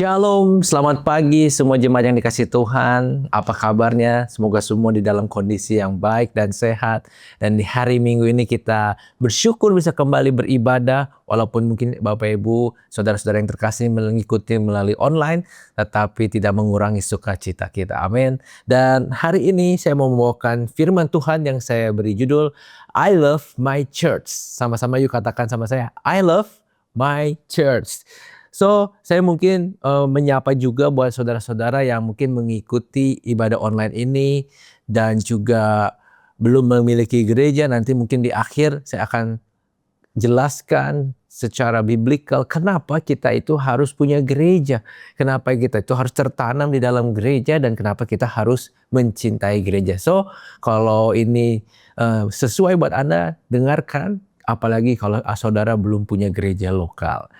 Shalom, selamat pagi semua jemaat yang dikasih Tuhan. Apa kabarnya? Semoga semua di dalam kondisi yang baik dan sehat. Dan di hari Minggu ini kita bersyukur bisa kembali beribadah. Walaupun mungkin Bapak Ibu, saudara-saudara yang terkasih mengikuti melalui online, tetapi tidak mengurangi sukacita kita. Amin. Dan hari ini saya mau membawakan firman Tuhan yang saya beri judul I Love My Church. Sama-sama yuk katakan sama saya, I love my church. So, saya mungkin menyapa juga buat saudara-saudara yang mungkin mengikuti ibadah online ini dan juga belum memiliki gereja. Nanti mungkin di akhir saya akan jelaskan secara biblikal kenapa kita itu harus punya gereja. Kenapa kita itu harus tertanam di dalam gereja dan kenapa kita harus mencintai gereja. So, kalau ini sesuai buat Anda, dengarkan. Apalagi kalau saudara belum punya gereja lokal.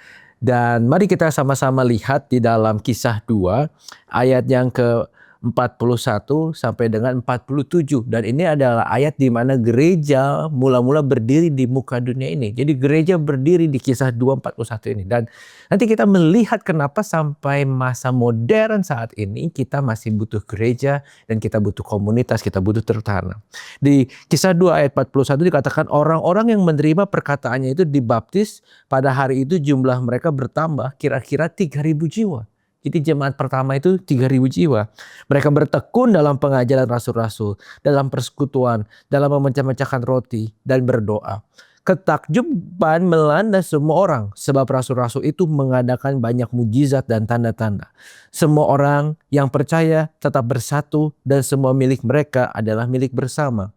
Dan mari kita sama-sama lihat di dalam Kisah 2 ayat yang ke-41 sampai dengan 47. Dan ini adalah ayat di mana gereja mula-mula berdiri di muka dunia ini. Jadi gereja berdiri di Kisah 2:41 ini. Dan nanti kita melihat kenapa sampai masa modern saat ini kita masih butuh gereja dan kita butuh komunitas, kita butuh tertanam. Di Kisah 2 ayat 41 dikatakan orang-orang yang menerima perkataannya itu dibaptis. Pada hari itu jumlah mereka bertambah kira-kira 3.000 jiwa. Jadi jemaat pertama itu 3.000 jiwa. Mereka bertekun dalam pengajaran rasul-rasul, dalam persekutuan, dalam memecah-mecahkan roti dan berdoa. Ketakjuban melanda semua orang sebab rasul-rasul itu mengadakan banyak mujizat dan tanda-tanda. Semua orang yang percaya tetap bersatu dan semua milik mereka adalah milik bersama.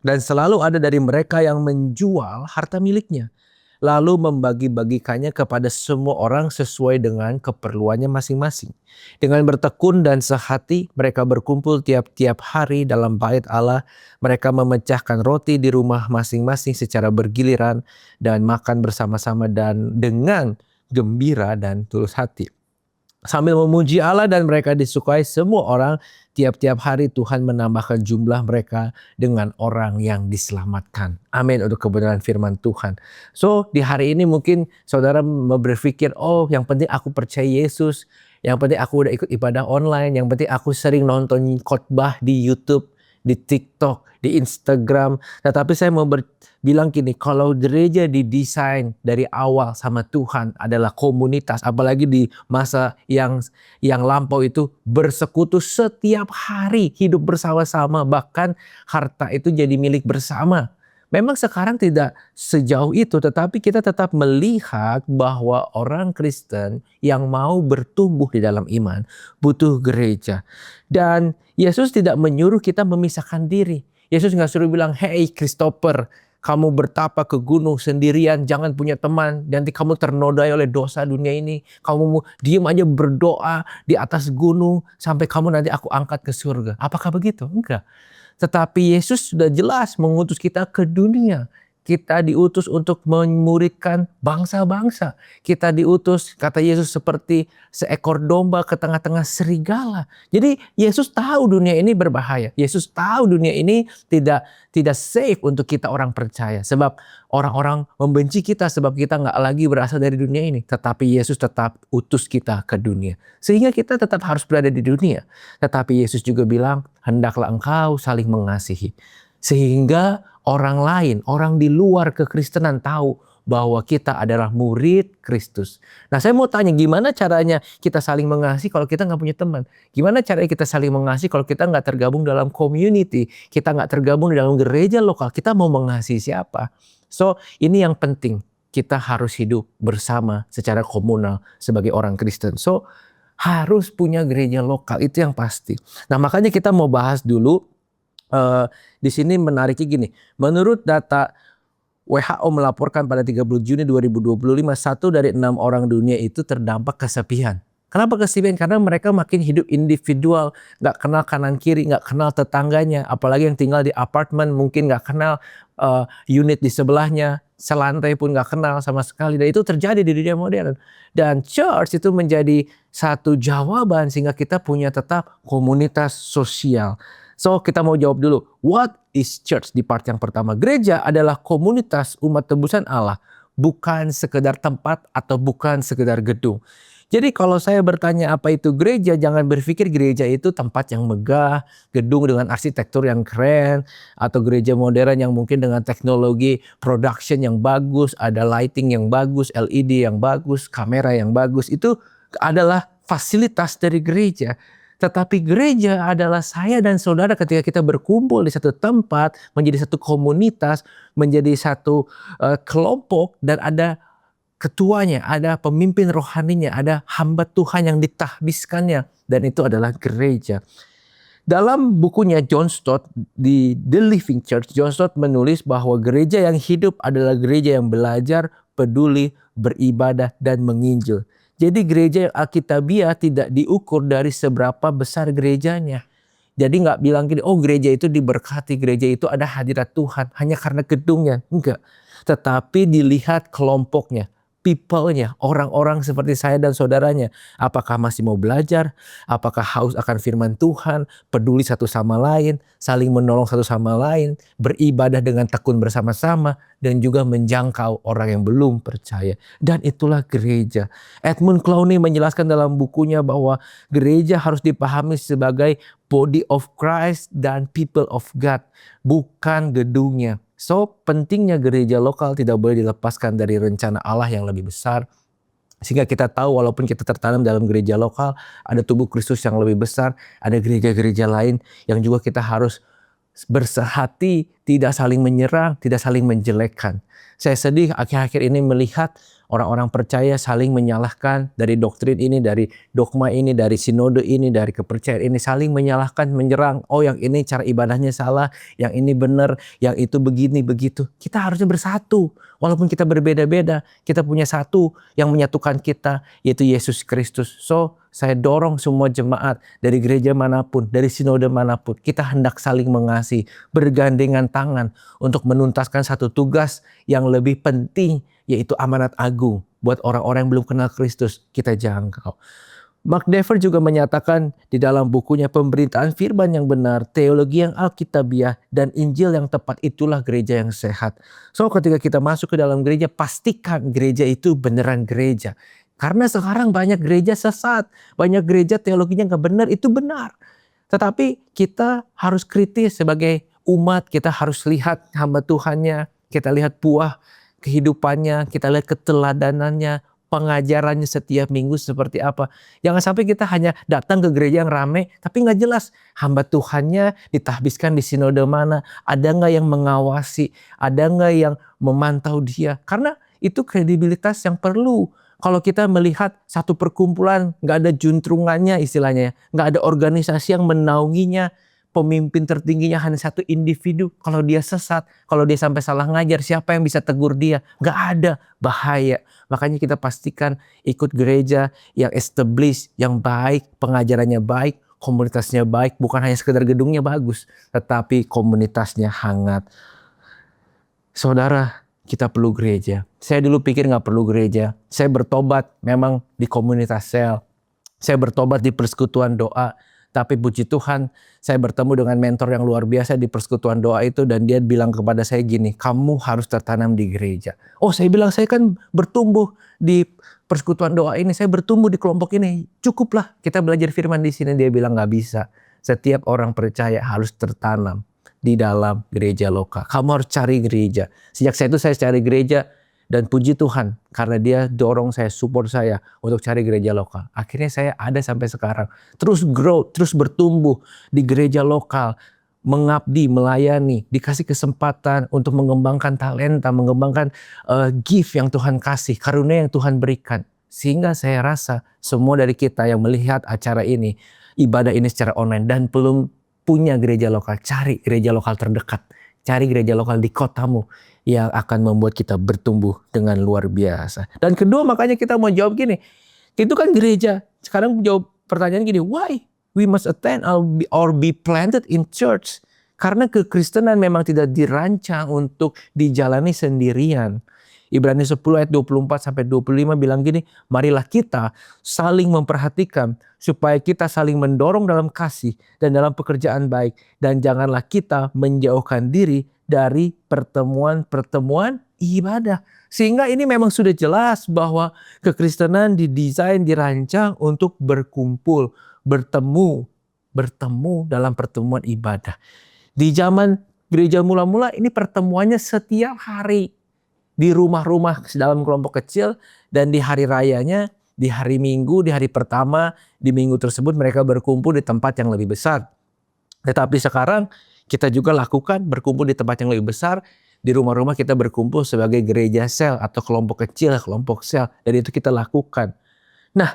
Dan selalu ada dari mereka yang menjual harta miliknya, lalu membagi-bagikannya kepada semua orang sesuai dengan keperluannya masing-masing. Dengan bertekun dan sehati, mereka berkumpul tiap-tiap hari dalam bait Allah. Mereka memecahkan roti di rumah masing-masing secara bergiliran dan makan bersama-sama dan dengan gembira dan tulus hati. Sambil memuji Allah dan mereka disukai semua orang, tiap-tiap hari Tuhan menambahkan jumlah mereka dengan orang yang diselamatkan. Amin, untuk kebenaran firman Tuhan. So, di hari ini mungkin saudara berpikir, oh yang penting aku percaya Yesus, yang penting aku udah ikut ibadah online, yang penting aku sering nonton khotbah di YouTube, di TikTok, di Instagram. Tetapi saya mau bilang gini, kalau gereja didesain dari awal sama Tuhan adalah komunitas, apalagi di masa yang lampau itu bersekutu setiap hari, hidup bersama-sama, bahkan harta itu jadi milik bersama. Memang sekarang tidak sejauh itu, tetapi kita tetap melihat bahwa orang Kristen yang mau bertumbuh di dalam iman butuh gereja. Dan Yesus tidak menyuruh kita memisahkan diri. Yesus nggak suruh bilang, hey Christopher, kamu bertapa ke gunung sendirian, jangan punya teman, nanti kamu ternodai oleh dosa dunia ini. Kamu diam aja berdoa di atas gunung sampai kamu nanti aku angkat ke surga. Apakah begitu? Enggak. Tetapi Yesus sudah jelas mengutus kita ke dunia. Kita diutus untuk memuridkan bangsa-bangsa. Kita diutus, kata Yesus, seperti seekor domba ke tengah-tengah serigala. Jadi Yesus tahu dunia ini berbahaya. Yesus tahu dunia ini tidak safe untuk kita orang percaya. Sebab orang-orang membenci kita sebab kita nggak lagi berasal dari dunia ini. Tetapi Yesus tetap utus kita ke dunia. Sehingga kita tetap harus berada di dunia. Tetapi Yesus juga bilang, hendaklah engkau saling mengasihi. Sehingga orang lain, orang di luar kekristenan tahu bahwa kita adalah murid Kristus. Nah, saya mau tanya, gimana caranya kita saling mengasihi kalau kita nggak punya teman? Gimana caranya kita saling mengasihi kalau kita nggak tergabung dalam community? Kita nggak tergabung di dalam gereja lokal. Kita mau mengasihi siapa? So, ini yang penting. Kita harus hidup bersama secara komunal sebagai orang Kristen. So, harus punya gereja lokal, itu yang pasti. Nah, makanya kita mau bahas dulu. Di sini menariknya gini, menurut data WHO melaporkan pada 30 Juni 2025, 1 dari 6 orang dunia itu terdampak kesepian. Kenapa kesepian? Karena mereka makin hidup individual, gak kenal kanan kiri, gak kenal tetangganya, apalagi yang tinggal di apartemen mungkin gak kenal unit di sebelahnya, selantai pun gak kenal sama sekali. Dan itu terjadi di dunia modern. Dan church itu menjadi satu jawaban sehingga kita punya tetap komunitas sosial. So, kita mau jawab dulu, what is church di part yang pertama? Gereja adalah komunitas umat tebusan Allah, bukan sekedar tempat atau bukan sekedar gedung. Jadi kalau saya bertanya apa itu gereja, jangan berpikir gereja itu tempat yang megah, gedung dengan arsitektur yang keren, atau gereja modern yang mungkin dengan teknologi production yang bagus, ada lighting yang bagus, LED yang bagus, kamera yang bagus. Itu adalah fasilitas dari gereja. Tetapi gereja adalah saya dan saudara ketika kita berkumpul di satu tempat, menjadi satu komunitas, menjadi satu kelompok, dan ada ketuanya, ada pemimpin rohaninya, ada hamba Tuhan yang ditahbiskannya, dan itu adalah gereja. Dalam bukunya John Stott di The Living Church, John Stott menulis bahwa gereja yang hidup adalah gereja yang belajar, peduli, beribadah, dan menginjil. Jadi gereja yang alkitabiah tidak diukur dari seberapa besar gerejanya. Jadi nggak bilang gini, oh gereja itu diberkati, gereja itu ada hadirat Tuhan hanya karena gedungnya. Enggak. Tetapi dilihat kelompoknya, people-nya, orang-orang seperti saya dan saudaranya. Apakah masih mau belajar? Apakah haus akan firman Tuhan? Peduli satu sama lain? Saling menolong satu sama lain? Beribadah dengan tekun bersama-sama? Dan juga menjangkau orang yang belum percaya. Dan itulah gereja. Edmund Clowney menjelaskan dalam bukunya bahwa gereja harus dipahami sebagai body of Christ dan people of God. Bukan gedungnya. So, pentingnya gereja lokal tidak boleh dilepaskan dari rencana Allah yang lebih besar. Sehingga kita tahu walaupun kita tertanam dalam gereja lokal, ada tubuh Kristus yang lebih besar, ada gereja-gereja lain yang juga kita harus bersehati, tidak saling menyerang, tidak saling menjelekkan. Saya sedih akhir-akhir ini melihat orang-orang percaya saling menyalahkan dari doktrin ini, dari dogma ini, dari sinode ini, dari kepercayaan ini, saling menyalahkan, menyerang. Oh yang ini cara ibadahnya salah, yang ini benar, yang itu begini, begitu. Kita harusnya bersatu. Walaupun kita berbeda-beda, kita punya satu yang menyatukan kita, yaitu Yesus Kristus. So, saya dorong semua jemaat dari gereja manapun, dari sinode manapun, kita hendak saling mengasihi, bergandengan tangan untuk menuntaskan satu tugas yang lebih penting, yaitu amanat agung buat orang-orang yang belum kenal Kristus kita jangkau. Mark Dever juga menyatakan di dalam bukunya Pemberitaan Firman yang Benar, Teologi yang Alkitabiah, dan Injil yang Tepat, itulah gereja yang sehat. So ketika kita masuk ke dalam gereja, pastikan gereja itu beneran gereja. Karena sekarang banyak gereja sesat, banyak gereja teologinya nggak benar, itu benar. Tetapi kita harus kritis sebagai umat, kita harus lihat hamba Tuhannya, kita lihat buah kehidupannya, kita lihat keteladanannya, pengajarannya setiap minggu seperti apa. Jangan sampai kita hanya datang ke gereja yang ramai, tapi nggak jelas hamba Tuhannya ditahbiskan di sinode mana, ada nggak yang mengawasi, ada nggak yang memantau dia. Karena itu kredibilitas yang perlu. Kalau kita melihat satu perkumpulan nggak ada juntrungannya istilahnya, nggak ada organisasi yang menaunginya, pemimpin tertingginya hanya satu individu. Kalau dia sesat, kalau dia sampai salah ngajar, siapa yang bisa tegur dia? Nggak ada, bahaya. Makanya kita pastikan ikut gereja yang established, yang baik, pengajarannya baik, komunitasnya baik, bukan hanya sekedar gedungnya bagus, tetapi komunitasnya hangat. Saudara, kita perlu gereja. Saya dulu pikir nggak perlu gereja. Saya bertobat memang di komunitas sel. Saya bertobat di persekutuan doa. Tapi puji Tuhan, saya bertemu dengan mentor yang luar biasa di persekutuan doa itu, dan dia bilang kepada saya gini, kamu harus tertanam di gereja. Oh, saya bilang, saya kan bertumbuh di persekutuan doa ini, saya bertumbuh di kelompok ini. Cukuplah kita belajar firman di sini. Dia bilang nggak bisa. Setiap orang percaya harus tertanam di dalam gereja lokal. Kamu harus cari gereja. Sejak saya itu saya cari gereja, dan puji Tuhan karena dia dorong saya, support saya untuk cari gereja lokal. Akhirnya saya ada sampai sekarang. Terus grow, terus bertumbuh di gereja lokal, mengabdi, melayani, dikasih kesempatan untuk mengembangkan talenta, mengembangkan gift yang Tuhan kasih, karunia yang Tuhan berikan. Sehingga saya rasa semua dari kita yang melihat acara ini, ibadah ini secara online dan belum punya gereja lokal, cari gereja lokal terdekat. Cari gereja lokal di kotamu yang akan membuat kita bertumbuh dengan luar biasa. Dan kedua, makanya kita mau jawab gini. Itu kan gereja. Sekarang jawab pertanyaan gini, why we must attend or be planted in church? Karena kekristenan memang tidak dirancang untuk dijalani sendirian. Ibrani 10 ayat 24 sampai 25 bilang gini, marilah kita saling memperhatikan supaya kita saling mendorong dalam kasih dan dalam pekerjaan baik, dan janganlah kita menjauhkan diri dari pertemuan-pertemuan ibadah. Sehingga ini memang sudah jelas bahwa kekristenan didesain, dirancang untuk berkumpul, bertemu dalam pertemuan ibadah. Di zaman gereja mula-mula ini pertemuannya setiap hari di rumah-rumah dalam kelompok kecil, dan di hari rayanya, di hari Minggu, di hari pertama di minggu tersebut mereka berkumpul di tempat yang lebih besar. Tetapi sekarang kita juga lakukan berkumpul di tempat yang lebih besar. Di rumah-rumah kita berkumpul sebagai gereja sel atau kelompok kecil, kelompok sel. Dan itu kita lakukan. Nah,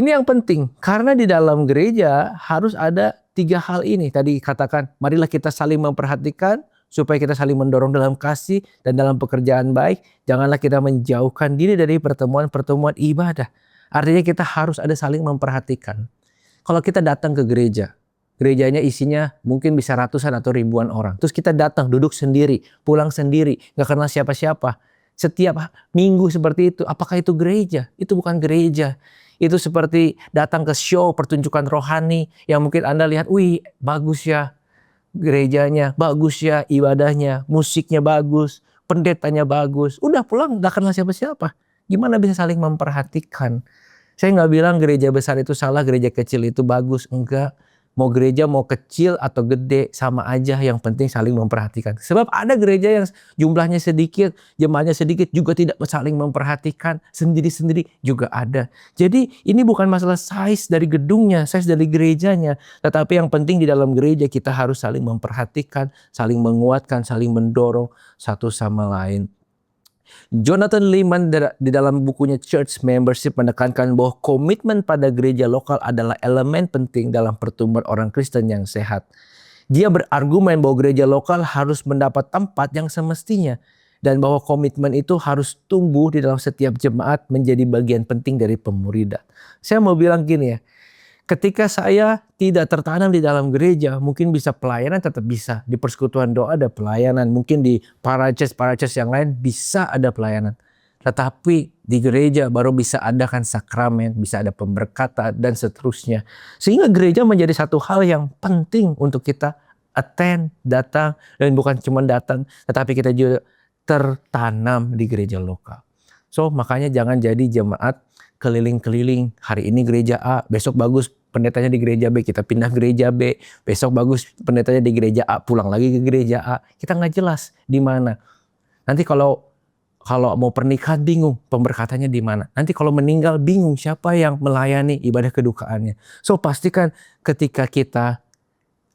ini yang penting. Karena di dalam gereja harus ada 3 hal ini. Tadi katakan, marilah kita saling memperhatikan supaya kita saling mendorong dalam kasih dan dalam pekerjaan baik. Janganlah kita menjauhkan diri dari pertemuan-pertemuan ibadah. Artinya kita harus ada saling memperhatikan. Kalau kita datang ke gereja, gerejanya isinya mungkin bisa ratusan atau ribuan orang. Terus kita datang, duduk sendiri, pulang sendiri, gak kenal siapa-siapa. Setiap minggu seperti itu, apakah itu gereja? Itu bukan gereja. Itu seperti datang ke show pertunjukan rohani yang mungkin Anda lihat, wih bagus ya gerejanya, bagus ya ibadahnya, musiknya bagus, pendetanya bagus. Udah pulang gak kenal siapa-siapa. Gimana bisa saling memperhatikan? Saya gak bilang gereja besar itu salah, gereja kecil itu bagus. Enggak. Mau gereja mau kecil atau gede sama aja, yang penting saling memperhatikan. Sebab ada gereja yang jumlahnya sedikit, jemaatnya sedikit juga tidak saling memperhatikan, sendiri-sendiri juga ada. Jadi ini bukan masalah size dari gedungnya, size dari gerejanya, tetapi yang penting di dalam gereja kita harus saling memperhatikan, saling menguatkan, saling mendorong satu sama lain. Jonathan Leeman di dalam bukunya Church Membership menekankan bahwa komitmen pada gereja lokal adalah elemen penting dalam pertumbuhan orang Kristen yang sehat. Dia berargumen bahwa gereja lokal harus mendapat tempat yang semestinya dan bahwa komitmen itu harus tumbuh di dalam setiap jemaat menjadi bagian penting dari pemuridan. Saya mau bilang gini ya, ketika saya tidak tertanam di dalam gereja, mungkin bisa pelayanan tetap bisa. Di persekutuan doa ada pelayanan. Mungkin di para church yang lain bisa ada pelayanan. Tetapi di gereja baru bisa ada kan sakramen, bisa ada pemberkatan dan seterusnya. Sehingga gereja menjadi satu hal yang penting untuk kita attend, datang. Dan bukan cuma datang, tetapi kita juga tertanam di gereja lokal. So makanya jangan jadi jemaat keliling-keliling. Hari ini gereja A, besok bagus pendetanya di gereja B, kita pindah gereja B. Besok bagus pendetanya di gereja A, pulang lagi ke gereja A. Kita nggak jelas di mana. Nanti kalau mau pernikahan bingung pemberkatannya di mana. Nanti kalau meninggal bingung siapa yang melayani ibadah kedukaannya. So pastikan ketika kita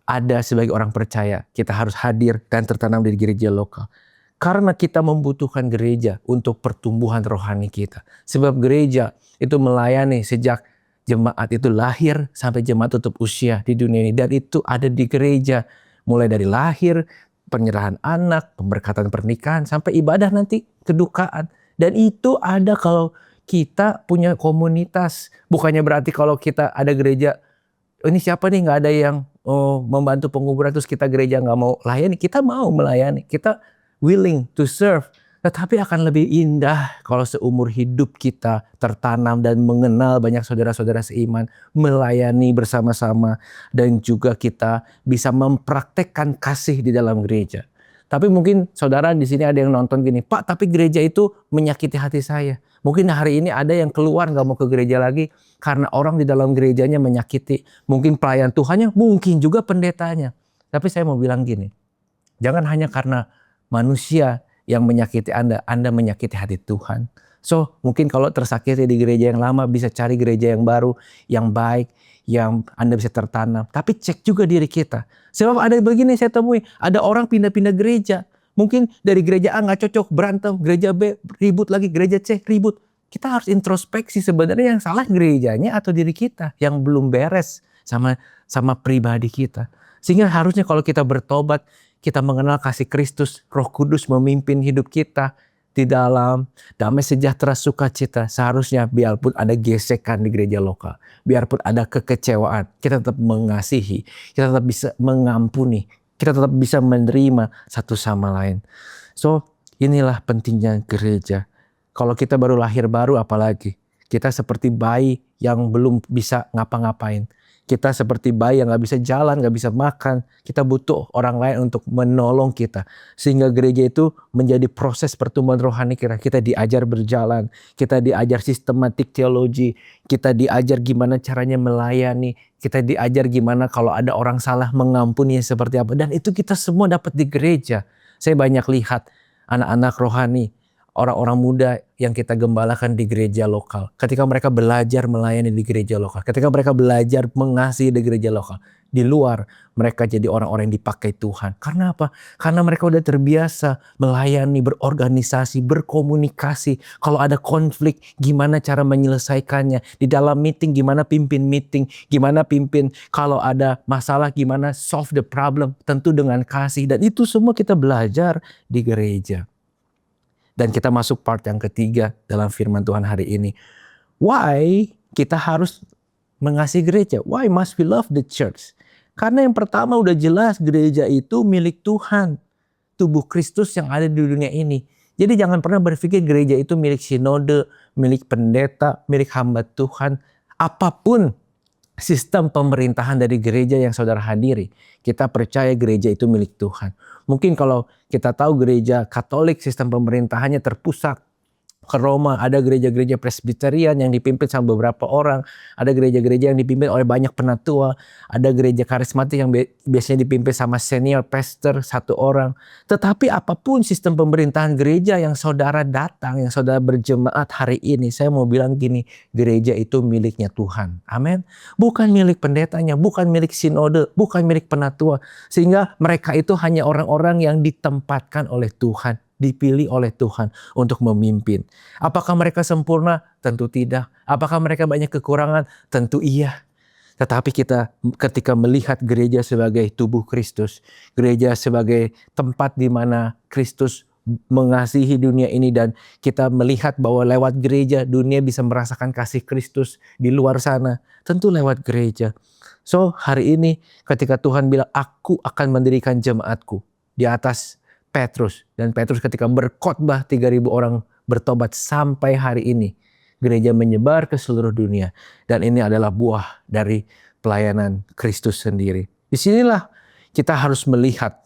ada sebagai orang percaya, kita harus hadir dan tertanam di gereja lokal. Karena kita membutuhkan gereja untuk pertumbuhan rohani kita. Sebab gereja itu melayani sejak jemaat itu lahir sampai jemaat tutup usia di dunia ini. Dan itu ada di gereja. Mulai dari lahir, penyerahan anak, pemberkatan pernikahan, sampai ibadah nanti kedukaan. Dan itu ada kalau kita punya komunitas. Bukannya berarti kalau kita ada gereja, ini siapa nih gak ada yang membantu penguburan terus kita gereja gak mau layani. Kita mau melayani, kita willing to serve. Tetapi akan lebih indah kalau seumur hidup kita tertanam dan mengenal banyak saudara-saudara seiman, melayani bersama-sama, dan juga kita bisa mempraktekkan kasih di dalam gereja. Tapi mungkin saudara di sini ada yang nonton gini, Pak, tapi gereja itu menyakiti hati saya. Mungkin hari ini ada yang keluar gak mau ke gereja lagi karena orang di dalam gerejanya menyakiti. Mungkin pelayan Tuhannya, mungkin juga pendetanya. Tapi saya mau bilang gini, jangan hanya karena manusia yang menyakiti Anda menyakiti hati Tuhan. So, mungkin kalau tersakiti di gereja yang lama, bisa cari gereja yang baru, yang baik, yang Anda bisa tertanam. Tapi cek juga diri kita. Sebab ada begini saya temui, ada orang pindah-pindah gereja. Mungkin dari gereja A nggak cocok, berantem. Gereja B ribut lagi, gereja C ribut. Kita harus introspeksi sebenarnya yang salah gerejanya atau diri kita yang belum beres sama pribadi kita. Sehingga harusnya kalau kita bertobat, kita mengenal kasih Kristus, Roh Kudus memimpin hidup kita di dalam damai sejahtera sukacita. Seharusnya biarpun ada gesekan di gereja lokal, biarpun ada kekecewaan, kita tetap mengasihi, kita tetap bisa mengampuni, kita tetap bisa menerima satu sama lain. So inilah pentingnya gereja. Kalau kita baru lahir baru apalagi, kita seperti bayi yang belum bisa ngapa-ngapain. Kita seperti bayi yang gak bisa jalan, gak bisa makan. Kita butuh orang lain untuk menolong kita. Sehingga gereja itu menjadi proses pertumbuhan rohani kita. Kita diajar berjalan, kita diajar sistematik teologi, kita diajar gimana caranya melayani, kita diajar gimana kalau ada orang salah mengampuni seperti apa. Dan itu kita semua dapat di gereja. Saya banyak lihat anak-anak rohani, orang-orang muda yang kita gembalakan di gereja lokal. Ketika mereka belajar melayani di gereja lokal. Ketika mereka belajar mengasihi di gereja lokal. Di luar mereka jadi orang-orang yang dipakai Tuhan. Karena apa? Karena mereka udah terbiasa melayani, berorganisasi, berkomunikasi. Kalau ada konflik, gimana cara menyelesaikannya. Di dalam meeting, gimana pimpin meeting. Gimana pimpin kalau ada masalah, gimana solve the problem. Tentu dengan kasih. Dan itu semua kita belajar di gereja. Dan kita masuk part yang ketiga dalam firman Tuhan hari ini. Why kita harus mengasihi gereja? Why must we love the church? Karena yang pertama udah jelas gereja itu milik Tuhan. Tubuh Kristus yang ada di dunia ini. Jadi jangan pernah berpikir gereja itu milik sinode, milik pendeta, milik hamba Tuhan. Apapun sistem pemerintahan dari gereja yang saudara hadiri, kita percaya gereja itu milik Tuhan. Mungkin kalau kita tahu gereja Katolik sistem pemerintahannya terpusat ke Roma, ada gereja-gereja Presbyterian yang dipimpin sama beberapa orang, ada gereja-gereja yang dipimpin oleh banyak penatua, ada gereja karismatik yang biasanya dipimpin sama senior pastor satu orang. Tetapi apapun sistem pemerintahan gereja yang saudara datang, yang saudara berjemaat hari ini, saya mau bilang gini, gereja itu miliknya Tuhan. Amin. Bukan milik pendetanya, bukan milik sinode, bukan milik penatua. Sehingga mereka itu hanya orang-orang yang ditempatkan oleh Tuhan, dipilih oleh Tuhan untuk memimpin. Apakah mereka sempurna? Tentu tidak. Apakah mereka banyak kekurangan? Tentu iya. Tetapi kita ketika melihat gereja sebagai tubuh Kristus, gereja sebagai tempat di mana Kristus mengasihi dunia ini, dan kita melihat bahwa lewat gereja dunia bisa merasakan kasih Kristus di luar sana, tentu lewat gereja. So hari ini ketika Tuhan bilang, aku akan mendirikan jemaatku di atas Petrus, dan Petrus ketika berkhotbah 3.000 orang bertobat sampai hari ini. Gereja menyebar ke seluruh dunia, dan ini adalah buah dari pelayanan Kristus sendiri. Disinilah kita harus melihat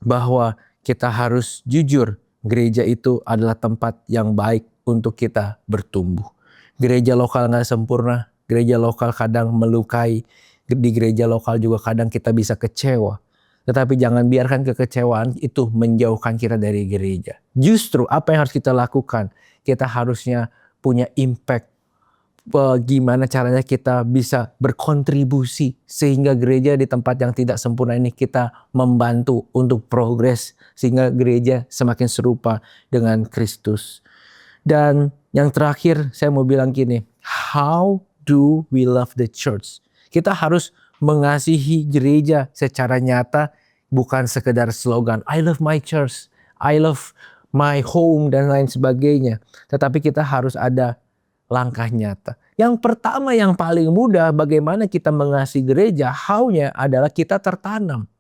bahwa kita harus jujur, gereja itu adalah tempat yang baik untuk kita bertumbuh. Gereja lokal gak sempurna, gereja lokal kadang melukai, di gereja lokal juga kadang kita bisa kecewa. Tetapi jangan biarkan kekecewaan itu menjauhkan kita dari gereja. Justru apa yang harus kita lakukan? Kita harusnya punya impact. Gimana caranya kita bisa berkontribusi sehingga gereja di tempat yang tidak sempurna ini kita membantu untuk progres. Sehingga gereja semakin serupa dengan Kristus. Dan yang terakhir saya mau bilang gini. How do we love the church? Kita harus mengasihi gereja secara nyata, bukan sekedar slogan I love my church, I love my home dan lain sebagainya. Tetapi kita harus ada langkah nyata. Yang pertama yang paling mudah bagaimana kita mengasihi gereja, how-nya adalah kita tertanam.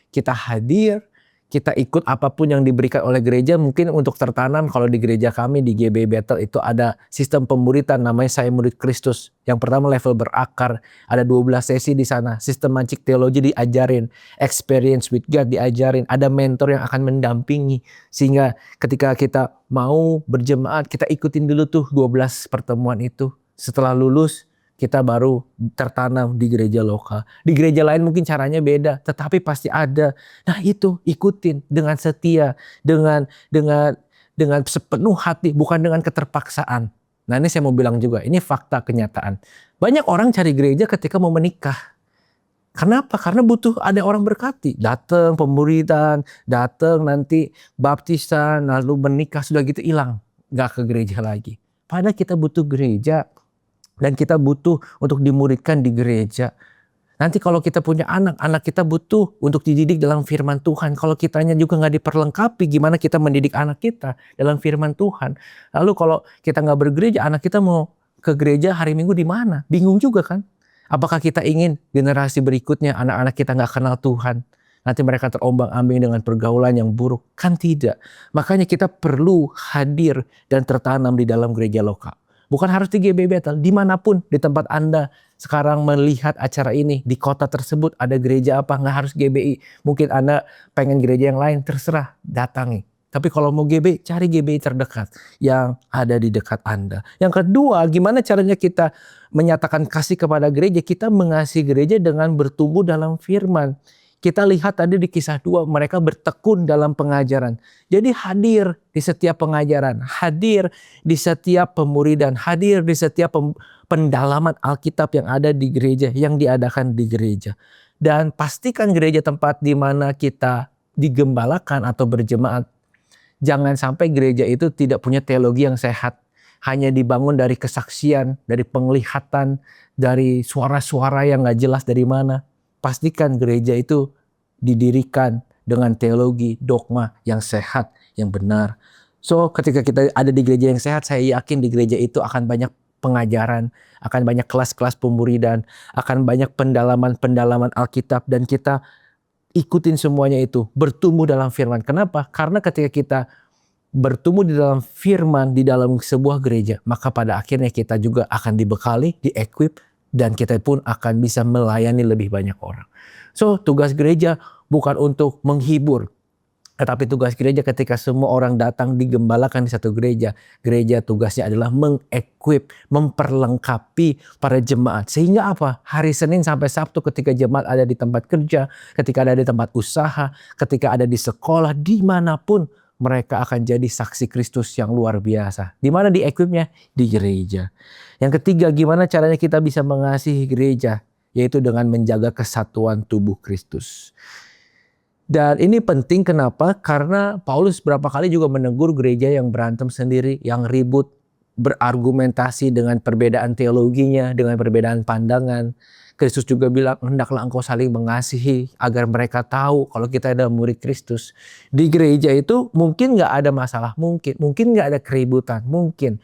Kita hadir, kita ikut apapun yang diberikan oleh gereja. Mungkin untuk tertanam, kalau di gereja kami di GB Battle itu ada sistem pemuritan namanya Saya Murid Kristus. Yang pertama level berakar, ada 12 sesi di sana. Sistematik teologi diajarin, experience with God diajarin, ada mentor yang akan mendampingi. Sehingga ketika kita mau berjemaat, kita ikutin dulu tuh 12 pertemuan itu. Setelah lulus, kita baru tertanam di gereja lokal. Di gereja lain mungkin caranya beda, tetapi pasti ada. Nah itu ikutin dengan setia, dengan sepenuh hati, bukan dengan keterpaksaan. Nah ini saya mau bilang juga, ini fakta kenyataan. Banyak orang cari gereja ketika mau menikah. Kenapa? Karena butuh ada orang berkati. Datang pemburitan, datang nanti baptisan, lalu menikah, sudah gitu hilang. Gak ke gereja lagi. Padahal kita butuh gereja. Dan kita butuh untuk dimuridkan di gereja. Nanti kalau kita punya anak, anak kita butuh untuk dididik dalam firman Tuhan. Kalau kitanya juga gak diperlengkapi, gimana kita mendidik anak kita dalam firman Tuhan. Lalu kalau kita gak bergereja, anak kita mau ke gereja hari Minggu di mana? Bingung juga kan? Apakah kita ingin generasi berikutnya anak-anak kita gak kenal Tuhan? Nanti mereka terombang-ambing dengan pergaulan yang buruk. Kan tidak. Makanya kita perlu hadir dan tertanam di dalam gereja lokal. Bukan harus di GBI Bethel, dimanapun di tempat Anda sekarang melihat acara ini, di kota tersebut ada gereja apa, nggak harus GBI. Mungkin Anda pengen gereja yang lain, terserah, datangi. Tapi kalau mau GBI, cari GBI terdekat yang ada di dekat Anda. Yang kedua, gimana caranya kita menyatakan kasih kepada gereja? Kita mengasihi gereja dengan bertumbuh dalam firman. Kita lihat tadi di kisah 2, mereka bertekun dalam pengajaran. Jadi hadir di setiap pengajaran, hadir di setiap pemuridan, hadir di setiap pendalaman Alkitab yang ada di gereja, yang diadakan di gereja. Dan pastikan gereja tempat di mana kita digembalakan atau berjemaat. Jangan sampai gereja itu tidak punya teologi yang sehat. Hanya dibangun dari kesaksian, dari penglihatan, dari suara-suara yang gak jelas dari mana. Pastikan gereja itu didirikan dengan teologi, dogma yang sehat, yang benar. So ketika kita ada di gereja yang sehat, saya yakin di gereja itu akan banyak pengajaran, akan banyak kelas-kelas pemuridan, akan banyak pendalaman-pendalaman Alkitab, dan kita ikutin semuanya itu, bertumbuh dalam firman. Kenapa? Karena ketika kita bertumbuh di dalam firman, di dalam sebuah gereja, maka pada akhirnya kita juga akan dibekali, di-equip, dan kita pun akan bisa melayani lebih banyak orang. So, tugas gereja bukan untuk menghibur, tetapi tugas gereja ketika semua orang datang digembalakan di satu gereja, gereja tugasnya adalah mengequip, memperlengkapi para jemaat. Sehingga apa? Hari Senin sampai Sabtu ketika jemaat ada di tempat kerja, ketika ada di tempat usaha, ketika ada di sekolah, dimanapun mereka akan jadi saksi Kristus yang luar biasa. Di mana di-equipnya? Di gereja. Yang ketiga, gimana caranya kita bisa mengasihi gereja? Yaitu dengan menjaga kesatuan tubuh Kristus. Dan ini penting, kenapa? Karena Paulus berapa kali juga menegur gereja yang berantem sendiri, yang ribut, berargumentasi dengan perbedaan teologinya, dengan perbedaan pandangan. Kristus juga bilang, hendaklah engkau saling mengasihi agar mereka tahu kalau kita adalah murid Kristus. Di gereja itu mungkin gak ada masalah, mungkin gak ada keributan, mungkin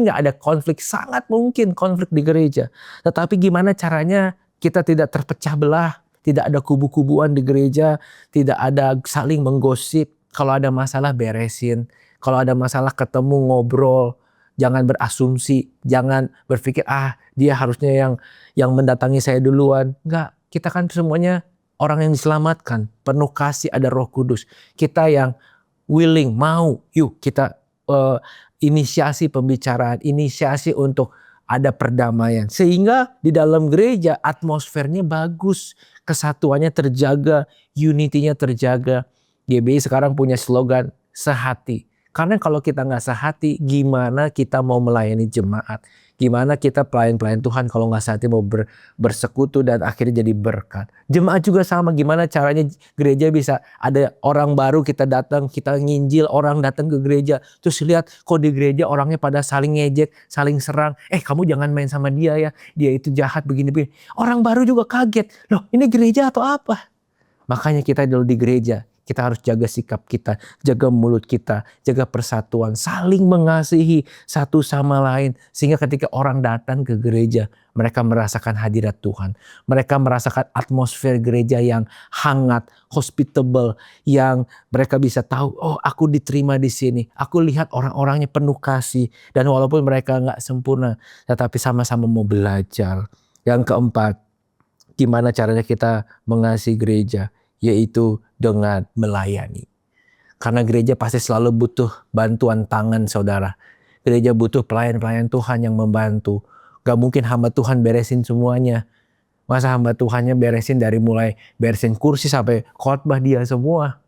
gak ada konflik, sangat mungkin konflik di gereja. Tetapi gimana caranya kita tidak terpecah belah, tidak ada kubu-kubuan di gereja, tidak ada saling menggosip. Kalau ada masalah beresin, kalau ada masalah ketemu ngobrol. Jangan berasumsi, jangan berpikir dia harusnya yang mendatangi saya duluan. Enggak, kita kan semuanya orang yang diselamatkan, penuh kasih, ada Roh Kudus. Kita yang willing, mau, yuk kita inisiasi pembicaraan, inisiasi untuk ada perdamaian. Sehingga di dalam gereja atmosfernya bagus, kesatuannya terjaga, unity-nya terjaga. GBI sekarang punya slogan sehati. Karena kalau kita nggak sehati, gimana kita mau melayani jemaat? Gimana kita pelayan-pelayan Tuhan kalau nggak sehati mau bersekutu dan akhirnya jadi berkat? Jemaat juga sama, gimana caranya gereja bisa ada orang baru, kita datang, kita nginjil, orang datang ke gereja. Terus lihat kok di gereja orangnya pada saling ngejek, saling serang. Kamu jangan main sama dia ya, dia itu jahat begini-begini. Orang baru juga kaget, loh ini gereja atau apa? Makanya kita dulu di gereja. Kita harus jaga sikap kita, jaga mulut kita, jaga persatuan, saling mengasihi satu sama lain. Sehingga ketika orang datang ke gereja, mereka merasakan hadirat Tuhan. Mereka merasakan atmosfer gereja yang hangat, hospitable, yang mereka bisa tahu, oh aku diterima di sini. Aku lihat orang-orangnya penuh kasih. Dan walaupun mereka nggak sempurna, tetapi sama-sama mau belajar. Yang keempat, gimana caranya kita mengasihi gereja? Yaitu dengan melayani. Karena gereja pasti selalu butuh bantuan tangan saudara. Gereja butuh pelayan-pelayan Tuhan yang membantu. Gak mungkin hamba Tuhan beresin semuanya. Masa hamba Tuhannya beresin dari mulai beresin kursi sampai khotbah dia semua.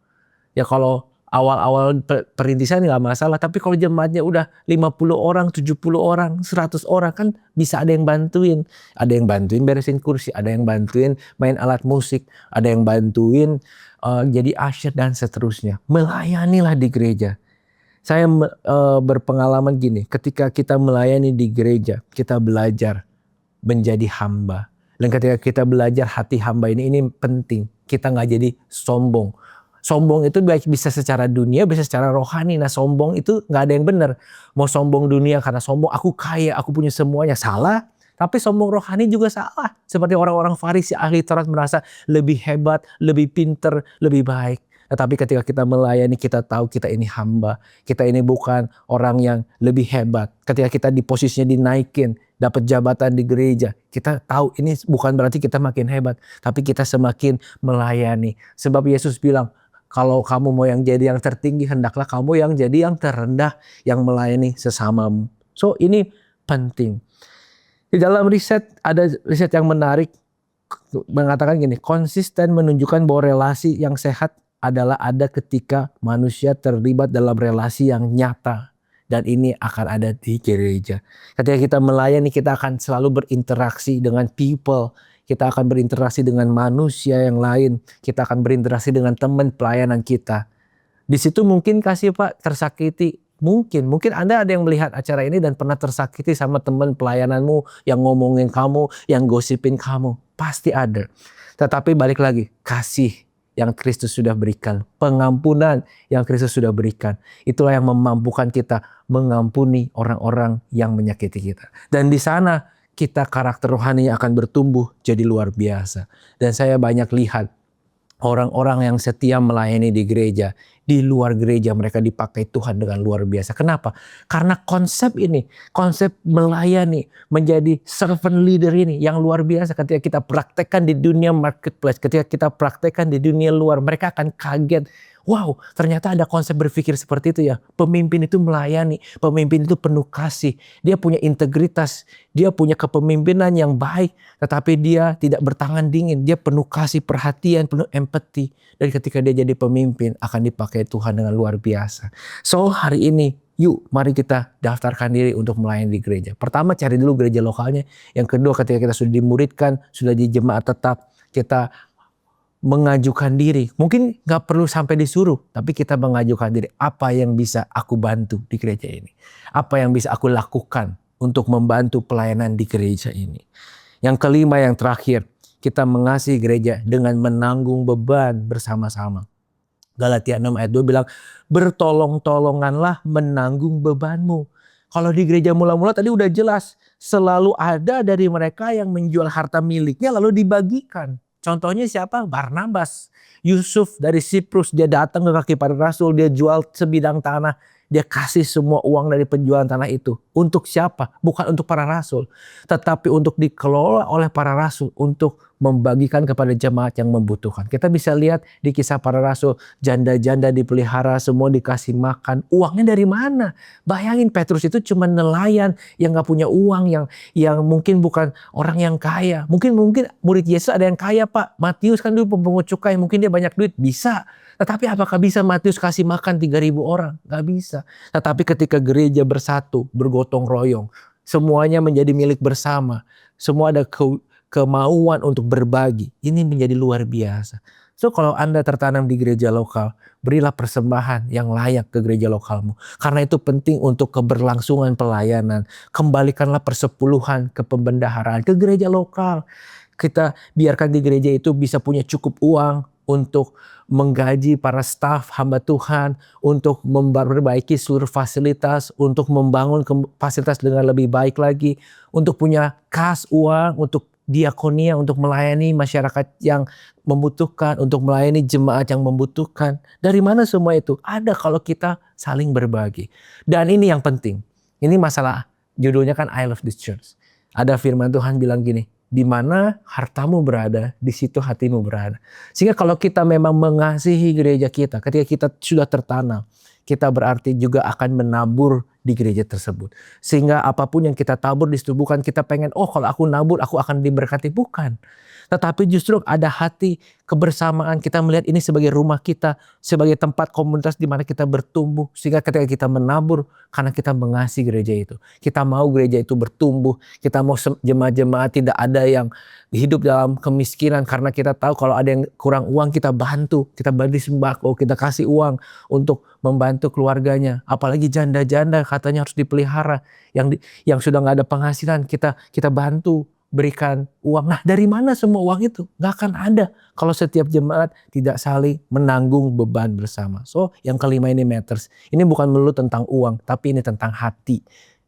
Ya kalau awal-awal perintisan gak masalah. Tapi kalau jemaatnya udah 50 orang, 70 orang, 100 orang kan bisa ada yang bantuin. Ada yang bantuin beresin kursi, ada yang bantuin main alat musik, ada yang bantuin jadi usher dan seterusnya. Melayanilah di gereja. Saya berpengalaman gini, ketika kita melayani di gereja, kita belajar menjadi hamba. Dan ketika kita belajar hati hamba ini penting. Kita gak jadi sombong. Sombong itu baik bisa secara dunia, bisa secara rohani. Nah sombong itu gak ada yang benar. Mau sombong dunia karena sombong, aku kaya, aku punya semuanya. Salah. Tapi sombong rohani juga salah. Seperti orang-orang Farisi ahli Taurat merasa lebih hebat, lebih pinter, lebih baik. Tetapi ketika kita melayani, kita tahu kita ini hamba. Kita ini bukan orang yang lebih hebat. Ketika kita di posisinya dinaikin, dapat jabatan di gereja, kita tahu ini bukan berarti kita makin hebat, tapi kita semakin melayani. Sebab Yesus bilang, kalau kamu mau yang jadi yang tertinggi, hendaklah kamu yang jadi yang terendah, yang melayani sesamamu. So ini penting. Di dalam riset, ada riset yang menarik, mengatakan gini, konsisten menunjukkan bahwa relasi yang sehat adalah ada ketika manusia terlibat dalam relasi yang nyata. Dan ini akan ada di gereja. Ketika kita melayani, kita akan selalu berinteraksi dengan people. Kita akan berinteraksi dengan manusia yang lain. Kita akan berinteraksi dengan teman pelayanan kita. Di situ mungkin kasih Pak tersakiti. Mungkin Anda ada yang melihat acara ini dan pernah tersakiti sama teman pelayananmu yang ngomongin kamu, yang gosipin kamu. Pasti ada. Tetapi balik lagi, kasih yang Kristus sudah berikan, pengampunan yang Kristus sudah berikan, itulah yang memampukan kita mengampuni orang-orang yang menyakiti kita. Dan di sana kita karakter rohani akan bertumbuh jadi luar biasa. Dan saya banyak lihat orang-orang yang setia melayani di gereja, di luar gereja mereka dipakai Tuhan dengan luar biasa. Kenapa? Karena konsep ini, konsep melayani, menjadi servant leader ini yang luar biasa. Ketika kita praktekkan di dunia marketplace, ketika kita praktekkan di dunia luar, mereka akan kaget. Wow, ternyata ada konsep berpikir seperti itu ya. Pemimpin itu melayani, pemimpin itu penuh kasih. Dia punya integritas, dia punya kepemimpinan yang baik, tetapi dia tidak bertangan dingin. Dia penuh kasih, perhatian, penuh empati. Dan ketika dia jadi pemimpin, akan dipakai Tuhan dengan luar biasa. So hari ini, yuk mari kita daftarkan diri untuk melayani di gereja. Pertama cari dulu gereja lokalnya. Yang kedua ketika kita sudah dimuridkan, sudah di jemaat tetap, kita mengajukan diri. Mungkin gak perlu sampai disuruh, tapi kita mengajukan diri. Apa yang bisa aku bantu di gereja ini? Apa yang bisa aku lakukan untuk membantu pelayanan di gereja ini? Yang kelima, yang terakhir, kita mengasihi gereja dengan menanggung beban bersama-sama. Galatia 6 ayat 2 bilang, bertolong-tolonganlah menanggung bebanmu. Kalau di gereja mula-mula tadi udah jelas, selalu ada dari mereka yang menjual harta miliknya lalu dibagikan. Contohnya siapa? Barnabas. Yusuf dari Siprus, dia datang ke kaki para rasul, dia jual sebidang tanah, dia kasih semua uang dari penjualan tanah itu. Untuk siapa? Bukan untuk para rasul, tetapi untuk dikelola oleh para rasul, untuk membagikan kepada jemaat yang membutuhkan. Kita bisa lihat di kisah para rasul, janda-janda dipelihara, semua dikasih makan. Uangnya dari mana? Bayangin, Petrus itu cuma nelayan yang gak punya uang, yang mungkin bukan orang yang kaya. Mungkin murid Yesus ada yang kaya Pak. Matius kan dulu pemungut cukai, mungkin dia banyak duit, bisa. Tetapi apakah bisa Matius kasih makan 3.000 orang? Gak bisa. Tetapi ketika gereja bersatu, bergotong royong, semuanya menjadi milik bersama. Semua ada kemauan untuk berbagi. Ini menjadi luar biasa. So kalau Anda tertanam di gereja lokal, berilah persembahan yang layak ke gereja lokalmu. Karena itu penting untuk keberlangsungan pelayanan. Kembalikanlah persepuluhan ke pembendaharaan, ke gereja lokal. Kita biarkan di gereja itu bisa punya cukup uang untuk menggaji para staf hamba Tuhan, untuk memperbaiki seluruh fasilitas, untuk membangun fasilitas dengan lebih baik lagi, untuk punya kas uang, untuk diakonia, untuk melayani masyarakat yang membutuhkan, untuk melayani jemaat yang membutuhkan. Dari mana semua itu? Ada kalau kita saling berbagi. Dan ini yang penting. Ini masalah, judulnya kan I Love This Church. Ada firman Tuhan bilang gini, di mana hartamu berada, di situ hatimu berada. Sehingga kalau kita memang mengasihi gereja kita, ketika kita sudah tertanam, kita berarti juga akan menabur di gereja tersebut. Sehingga apapun yang kita tabur di situ, bukan kita pengen, oh kalau aku nabur aku akan diberkati. Bukan. Tetapi justru ada hati kebersamaan, kita melihat ini sebagai rumah kita, sebagai tempat komunitas di mana kita bertumbuh. Sehingga ketika kita menabur, karena kita mengasihi gereja itu, kita mau gereja itu bertumbuh, kita mau jemaat-jemaat tidak ada yang hidup dalam kemiskinan, karena kita tahu kalau ada yang kurang uang kita bantu, kita bagi sembako, kita kasih uang untuk membantu keluarganya. Apalagi janda-janda katanya harus dipelihara, yang sudah nggak ada penghasilan, kita bantu berikan uang. Nah, dari mana semua uang itu? Nggak akan ada kalau setiap jemaat tidak saling menanggung beban bersama. So, yang kelima ini matters. Ini bukan melulu tentang uang, tapi ini tentang hati.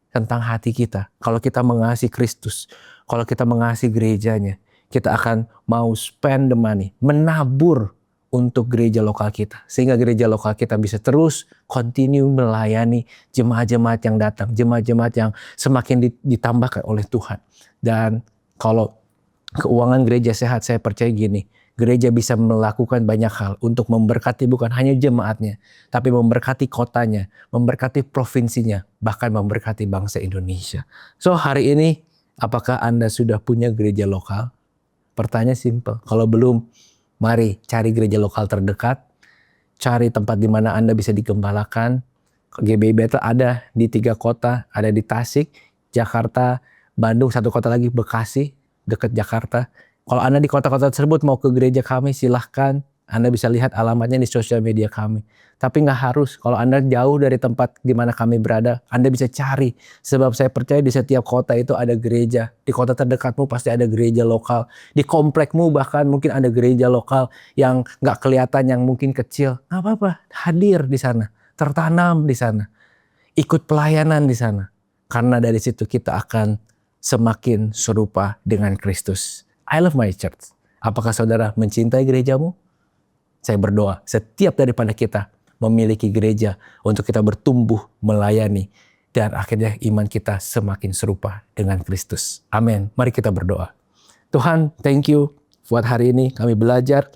Tentang hati kita. Kalau kita mengasihi Kristus, kalau kita mengasihi gerejanya, kita akan mau spend the money, menabur untuk gereja lokal kita. Sehingga gereja lokal kita bisa terus continue melayani jemaat-jemaat yang datang. Jemaat-jemaat yang semakin ditambahkan oleh Tuhan. Dan kalau keuangan gereja sehat, saya percaya gini. Gereja bisa melakukan banyak hal untuk memberkati bukan hanya jemaatnya, tapi memberkati kotanya, memberkati provinsinya, bahkan memberkati bangsa Indonesia. So hari ini, apakah Anda sudah punya gereja lokal? Pertanyaan simple. Kalau belum, mari cari gereja lokal terdekat, cari tempat di mana Anda bisa digembalakan. GBI Bethel ada di 3 kota, ada di Tasik, Jakarta, Bandung, 1 kota lagi Bekasi, dekat Jakarta. Kalau Anda di kota-kota tersebut mau ke gereja kami, silahkan. Anda bisa lihat alamatnya di sosial media kami. Tapi nggak harus. Kalau Anda jauh dari tempat di mana kami berada, Anda bisa cari. Sebab saya percaya di setiap kota itu ada gereja. Di kota terdekatmu pasti ada gereja lokal. Di komplekmu bahkan mungkin ada gereja lokal yang nggak kelihatan, yang mungkin kecil. Nggak apa-apa, hadir di sana. Tertanam di sana. Ikut pelayanan di sana. Karena dari situ kita akan semakin serupa dengan Kristus. I love my church. Apakah saudara mencintai gerejamu? Saya berdoa setiap daripada kita memiliki gereja untuk kita bertumbuh melayani. Dan akhirnya iman kita semakin serupa dengan Kristus. Amin. Mari kita berdoa. Tuhan, thank you buat hari ini kami belajar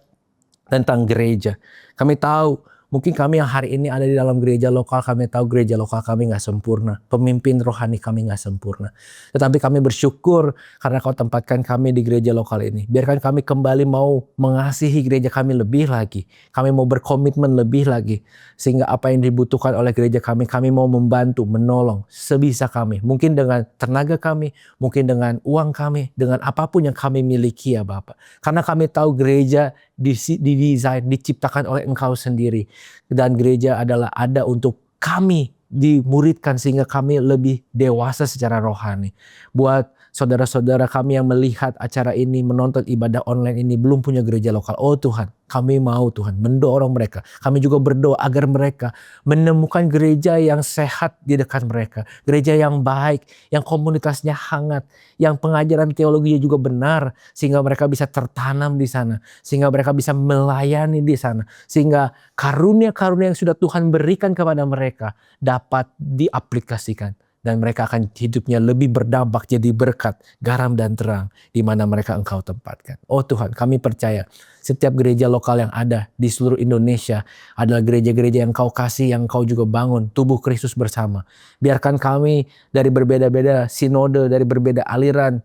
tentang gereja. Kami tahu mungkin kami yang hari ini ada di dalam gereja lokal, kami tahu gereja lokal kami nggak sempurna. Pemimpin rohani kami nggak sempurna. Tetapi kami bersyukur karena Kau tempatkan kami di gereja lokal ini. Biarkan kami kembali mau mengasihi gereja kami lebih lagi. Kami mau berkomitmen lebih lagi. Sehingga apa yang dibutuhkan oleh gereja kami mau membantu, menolong sebisa kami. Mungkin dengan tenaga kami, mungkin dengan uang kami, dengan apapun yang kami miliki ya Bapak. Karena kami tahu gereja didesain, diciptakan oleh Engkau sendiri. Dan gereja adalah ada untuk kami dimuridkan sehingga kami lebih dewasa secara rohani. Buat saudara-saudara kami yang melihat acara ini, menonton ibadah online ini, belum punya gereja lokal. Oh Tuhan, kami mau Tuhan mendorong mereka. Kami juga berdoa agar mereka menemukan gereja yang sehat di dekat mereka. Gereja yang baik, yang komunitasnya hangat, yang pengajaran teologinya juga benar. Sehingga mereka bisa tertanam di sana. Sehingga mereka bisa melayani di sana. Sehingga karunia-karunia yang sudah Tuhan berikan kepada mereka dapat diaplikasikan. Dan mereka akan hidupnya lebih berdampak jadi berkat, garam dan terang di mana mereka Engkau tempatkan. Oh Tuhan, kami percaya setiap gereja lokal yang ada di seluruh Indonesia adalah gereja-gereja yang Kau kasih, yang Kau juga bangun, tubuh Kristus bersama. Biarkan kami dari berbeda-beda sinode, dari berbeda aliran,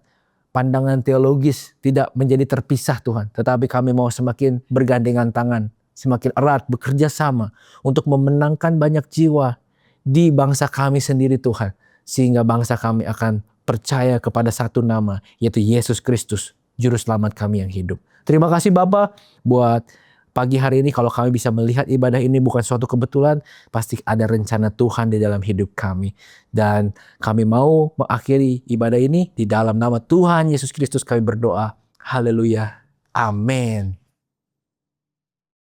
pandangan teologis tidak menjadi terpisah Tuhan. Tetapi kami mau semakin bergandengan tangan, semakin erat bekerja sama untuk memenangkan banyak jiwa di bangsa kami sendiri Tuhan. Sehingga bangsa kami akan percaya kepada satu nama, yaitu Yesus Kristus, Juru Selamat kami yang hidup. Terima kasih Bapa buat pagi hari ini. Kalau kami bisa melihat ibadah ini bukan suatu kebetulan, pasti ada rencana Tuhan di dalam hidup kami. Dan kami mau mengakhiri ibadah ini di dalam nama Tuhan Yesus Kristus kami berdoa. Haleluya. Amin.